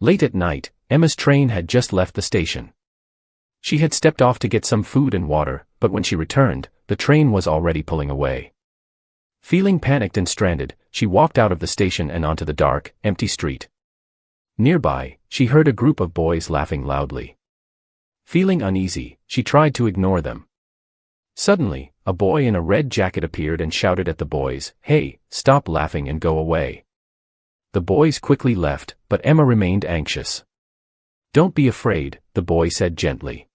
Late at night, Emma's train had just left the station. She had stepped off to get some food and water, but when she returned, the train was already pulling away. Feeling panicked and stranded, she walked out of the station and onto the dark, empty street. Nearby, she heard a group of boys laughing loudly. Feeling uneasy, she tried to ignore them. Suddenly, a boy in a red jacket appeared and shouted at the boys, "Hey, stop laughing and go away." The boys quickly left, but Emma remained anxious. "Don't be afraid," the boy said gently.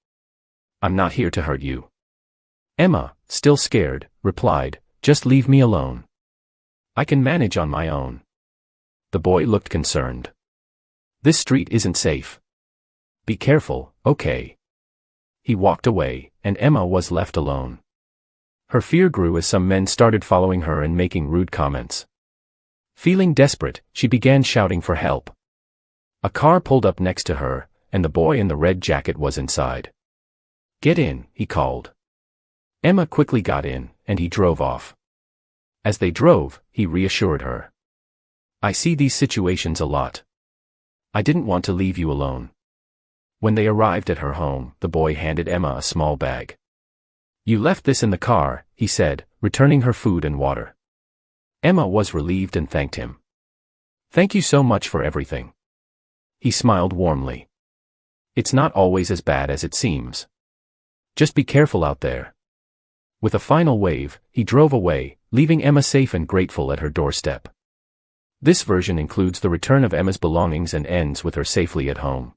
"I'm not here to hurt you." Emma, still scared, replied, "Just leave me alone. I can manage on my own." The boy looked concerned. "This street isn't safe. Be careful, okay?" He walked away, and Emma was left alone. Her fear grew as some men started following her and making rude comments. Feeling desperate, she began shouting for help. A car pulled up next to her, and the boy in the red jacket was inside. "Get in," he called. Emma quickly got in, and he drove off. As they drove, he reassured her. "I see these situations a lot. I didn't want to leave you alone." When they arrived at her home, the boy handed Emma a small bag. "You left this in the car," he said, returning her food and water. Emma was relieved and thanked him. "Thank you so much for everything." He smiled warmly. "It's not always as bad as it seems. Just be careful out there." With a final wave, he drove away, leaving Emma safe and grateful at her doorstep. This version includes the return of Emma's belongings and ends with her safely at home.